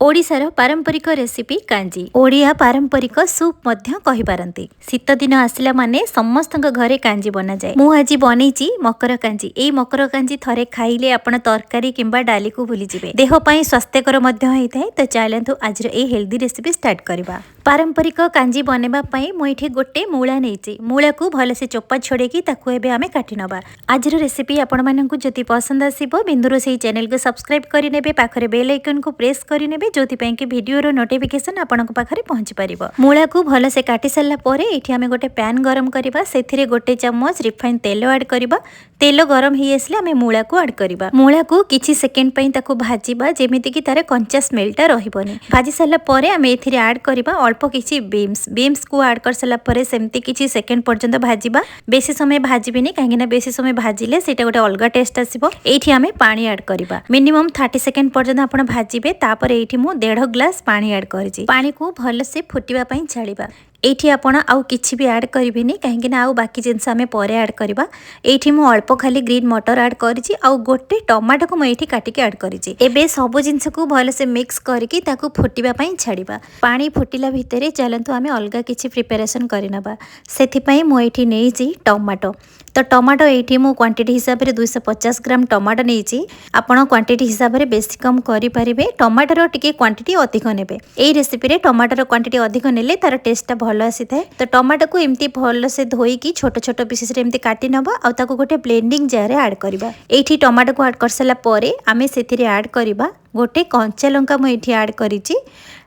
ओडिशार पारंपरिक रेसिपी कांजी ओडिया पारंपरिक सूप मध्य कहि पारंती। शीत दिन आसिला माने समस्त घरे कांजी बना जाए। मु आज बनैची मकर कांजी। एई मकर कांजी थरे खाइले आपण तरकारी किंबा डाली को भूली जिवे। देह पई स्वास्थ्यकर मध्य होइथाय। तो चलंतु आज ए हेल्दी रेसिपी स्टार्ट करबा। पारंपरिक कांजी बनेबा पई मु एठी गोटे मूला नेची। मूला को भले से चोपा छडेकी ताकू एबे आमे काटी नबा। आज रेसिपी आपण माननकु जति पसंद आसीबो बिंदुरोसेई चैनल को सब्सक्राइब करि नेबे, पाखरे बेल आइकन को प्रेस करि नेबे जोथि पई कि वीडियो रो नोटिफिकेशन आपनक पाखरे पहुंची परिबो। मूला को भले से काटी सल्ला परे एठी आमे गोटे पैन गरम करिबा। सेथिरे गोटे चम्मच रिफाइन तेल ऐड करिबा। तेल गरम ही आसले आमे मूला को ऐड करिबा। मूला को किछि सेकेंड पई ताको भाजीबा जेमिति कि तारे कंचा स्मेलटा रहिबोनी। भाजी सल्ला परे आमे एथिरे ऐड करिबा अल्प किछि बीन्स को ऐड कर सल्ला परे सेमति किछि सेकेंड पर्यंत भाजीबा। बेसी समय भाजीबिनी काहेकि बेसी समय भाजिले सेटा गोटे अलगा टेस्ट आसीबो। एठी आमे पानी ऐड करिबा। मिनिमम 30 सेकेंड पर्यंत आपण भाजीबे। तापर एठी मु 1.5 ग्लास पानी ऐड करिछि। पानी को भल से फुटिबा पई छाड़िबा। एठी आपण आउ किछि भी ऐड करिबिनी काहेकि आउ बाकी जिंस आमे परे ऐड करिबा। एठी मु अल्प खाली ग्रीन मटर ऐड करिछि आउ गोटे टमाटो को मु एठी काटी के ऐड करिछि। एबे सब जिंस को भल से मिक्स करके ताकू फुटिबा पई छाड़िबा। पानी फुटिला भितरे चलंतु आमे अलगा किछि प्रिपरेशन करिनबा। सेथि पई मु एठी नेछि टमाटो। तो टमाटो एठी मु क्वांटिटी हिसाब रे 250 ग्राम टमाटो नेछि। आपण क्वांटिटी हिसाब रे बेसी कम करि परिबे। टमाटर टिके क्वांटिटी अधिक नेबे। एई रेसिपी रे टमाटर क्वांटिटी अधिक नेले तार टेस्ट भल आसी थाए। तो टमाटो को एमती भल से धोई की छोट छोट पीसेस रे एमती काटी नबा आ ताको गोटे ब्लेंडिंग जार रे ऐड करबा। एठी टमाटो को ऐड कर सला परे आमे सेथिरे ऐड करबा गोटे कंचा लंका मु एठी ऐड करिछि।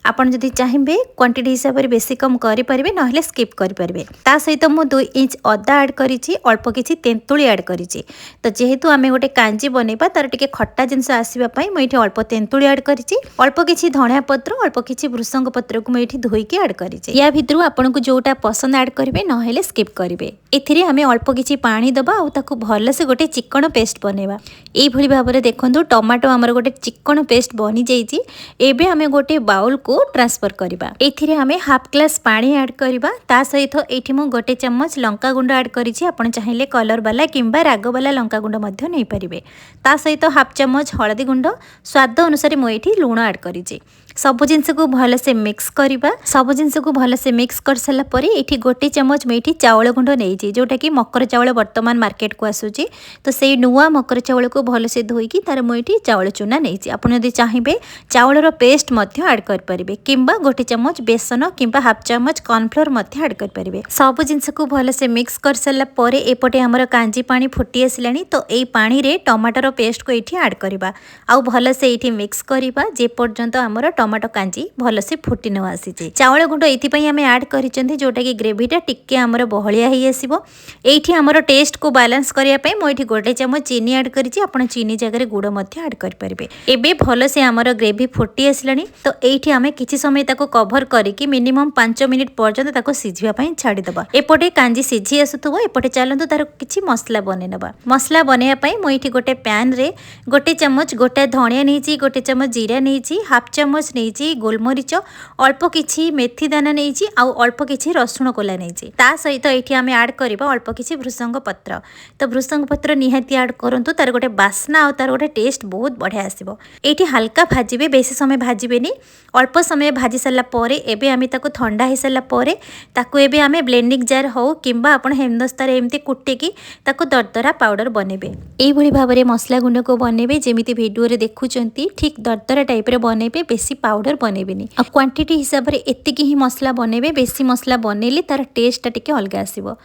आपण जदि चाहिबे क्वांटिटी हिसाब रे बेसी कम करि परिबे नहले स्किप करि परिबे। ता सहित मु 2 इंच अदा ऐड करिछि। अल्प किछि तेंतुली ऐड करिछि। तो जेहेतु आमे गोटे कांजी बनेबा तार टिके खट्टा जिंस आसीबा पई मु एठी अल्प तेंतुली ऐड करिछि। अल्प किछि धनिया पत्र अल्प किछि भृसंग पत्र को मु एठी धोई के ऐड करिछि। या भितरु आपण को जोटा पसंद ऐड करिवे नहले स्किप करिवे। एथिरे आमे अल्प किछि पानी दबा आ ताकू भल से गोटे चिकन पेस्ट बनेबा। एई भली भाबरे देखंतु टमाटो हमर गोटे चिकन पेस्ट बनी जाइछि। एबे आमे गोटे बाउल को ट्रांसफर करिबा। एथिरे आमे हाफ ग्लास पानी ऐड करिबा। ता सहित एठी मु गोटे चम्मच लंका गुंड ऐड करिछि। आपण चाहिले कलर वाला किंबा राग वाला लंका गुंड मध्य नै परिबे। ता सहित हाफ चम्मच हळदी गुंड स्वाद अनुसार मु एठी लूण ऐड करिछि। सब जिंस को भल से मिक्स करिबा। सब जिंस को भल से मिक्स कर सला परे एठी गोटे चम्मच मेठी चावल गुंड नेइछि जोटा कि मकर चावल वर्तमान मार्केट को आसुची। तो सेई नुवा मकर चावल को भल से धोई की तार मु एठी चावल चूना नेइछि। आपण यदि चाहिबे चावल रो पेस्ट मध्य ऐड कर परिबे किंबा गोटे चम्मच बेसन किंबा हाफ चम्मच कॉर्नफ्लोर मध्य ऐड कर परिबे। सब जिंस को भल से मिक्स कर सला परे एपटे हमर कांजी पानी फुटी आसिलानी। तो एई पानी रे टमाटर पेस्ट को एठी ऐड करबा। आ भल से एठी मिक्स करबा जे पर्यंत हमर टमाटो कांजी भल से फुटी न आसी। चावल गुंड एथि पई हमें ऐड करिसेंती जोटा कि ग्रेवीटा टिके हमर बहलिया ही आसीबो। एठी हमर टेस्ट को बैलेंस करिया पई मो एठी गोटे चम्मच चीनी ऐड करिछि। आपण चीनी जगह रे गुड़ मध्य ऐड कर परिबे। एबे भल से हमर ग्रेवी फुटी आसिलानी। तो एठी हमें किछि समय ताको कवर करिकि मिनिमम 5 मिनिट पर्यंत ताको सिझिबा पई छाडी दबा। एपटे कांजी सिझी आसुथबो एपटे चलंतु तार किछि मसला बने नबा। मसला बनेया पई मो एठी गोटे पैन रे गोटे चम्मच गोटे धनिया नेछि, गोटे चम्मच जीरा नेछि, हाफ चम्मच नेछि गोलमरीच, अल्प किछि मेथी दाना नेछि आ अल्प किछि रसुण कोला नेछि। ता सहित एठी आमे ऐड करबा अल्प किछि भृसंग पत्र। तो भृसंग पत्र निहाती ऐड करंतु तार गोटे बास्ना आ तार गोटे टेस्ट बहुत बढ़िया आसीबो। एठी हल्का भाजिबे बेसी समय भाजिबेनी। अल्प समय भाजी सल्ला परे एबे आमे ताको ठंडा हे सल्ला परे ताको एबे आमे ब्लेंडिंग जार हो किंबा आपण हेमदस्तार एमती कुटे की ताको दरदरा पाउडर बनेबे। एई भली भाबरे मसला गुंड को बनेबे जेमिति वीडियो रे देखुचंती ठीक दरदरा टाइप रे बनेबे। बेसी पाउडर बनेबेनी। आ क्वांटिटी हिसाब रे एतिकी ही मसला बनेबे। बेसी मसला बनेले तार टेस्ट टिके अलगा आसीबो।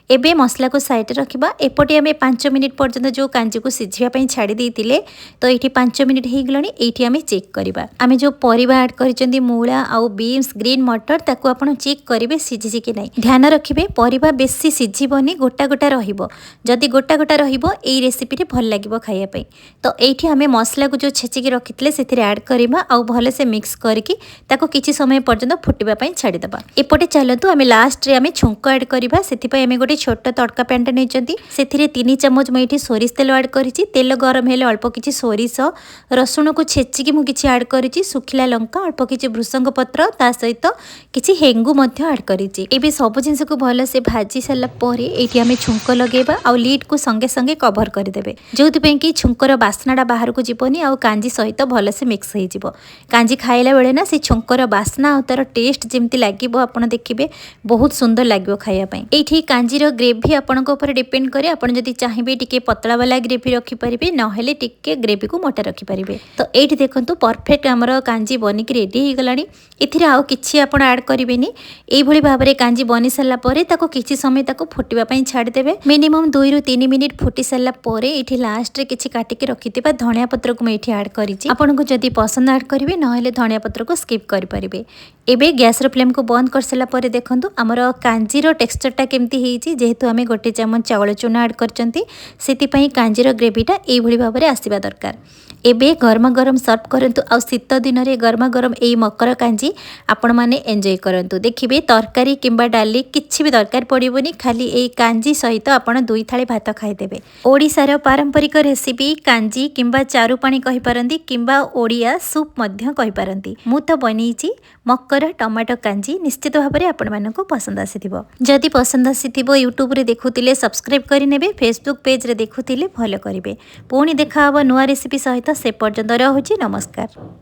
एबे मसला को साइड रखिबा। एपटे आमे 5 मिनिट पर्यंत जो कांजी को सिझिया पई छाडी देइतिले तो एठी 5 मिनिट हे गलनी। एठी आमे चेक करबा। आमे जो परिबा ऐड करिसेंती मूला आ बीन्स ग्रीन मटर ताको आपण चेक करिवे सिझिछि कि नै। ध्यान रखिबे परिबा बेसी सिझिबोनी गोटा गोटा रहिबो। जदि गोटा गोटा रहिबो एई रेसिपी रे भल लागिबो खाइया पई। तो एठी आमे मसला को जो छेचि के रखितले सेथिरे ऐड करबा आ भले से मिक्स करके ताको किछि समय पर्यंत फुटिबा पई छाडी दबा। एपटे चलतु आमे लास्ट रे आमे छुंको ऐड करबा। सेथि पई आमे गोटे गोटे छोट तड़का पैनटे नहीं से 3 चमच मुझे सोरिष तेल आड करी तेल गरम हेले अल्प किसी सोरिष रसुण को छेचिकी मुझे आड करी सुखिला लंका अल्प किसी भृसंग पत्र ता सहित किसी हेंगू आड करी सब जिन को भलसे भाजी सारापर ये आम छुंक लगेगा आ लीड को संगे संगे कवर करदे जो कि छुंकर बास्नाटा बाहर को जीवनी आ कांजी सहित भलसे मिक्स हो कांजी खाइला बेले ना से छुंकर बास्ना और तार टेस्ट जमी लगे आप देखिए बहुत सुंदर लगे खायापाई। ये कांजीर ग्रेवी आपंक डिपेंड करे आप चाहिए टी पतला वाला ग्रेवी रखिपारे ना टिके ग्रेवी को मोटा रखिपारे। तो ये देखो परफेक्ट आमर कांजी बनिक रेडी हो गलानी। एथिरे आउ किछि आपण ऐड करिवेनी एभली भाबरे कांजी बनी सारा परे ताको किछि समय ताको फुटिबा पई छाडी देबे। मिनिमम 2 ରୁ 3 मिनिट फुटी सारा परे एठी लास्ट रे किछि काटि के रखिथिबा धनिया पत्र को मैं एठी ऐड करिछि। आपनको जदी पसंद ऐड करिवे न हेले धनिया पत्र को स्किप करि परिबे। एबे गैस रो फ्लेम को बंद कर सारा परे देखंतु हमर कांजी रो टेक्सचरटा केमती हेछि जेहेतु आमे गोटे चमच चावल चूना ऐड करचंती सेति पई कांजी रो ग्रेवीटा एभली भाबरे आसीबा दरकार। एबे गरमा गरम सर्व करंतु आ शीत दिन रे गरमा गरम ए मकर कांजी आपण माने एंजॉय करंतु। देखिबे तरकारी किंबा डाली किछि भी दरकार पड़िबोनी खाली ए कांजी सहित आपण 2 थाली भात खाइदेबे। ओडिसार पारंपरिक रेसिपी कांजी किंबा चारु पानी कहि पारंती किंबा ओडिया सूप मध्य कहि पारंती। मु तो बनेइची मकर टमाटो कांजी निश्चित भाबरे आपण मानको पसंद आसीथिबो। जदि पसंद आसीथिबो यूट्यूब रे देखुतिले सब्सक्राइब करि नेबे फेसबुक पेज रे देखुतिले फॉलो करिवे। पुणी देखा हबो नुवा रेसिपी सहित से पर्यंत रहुछि नमस्कार।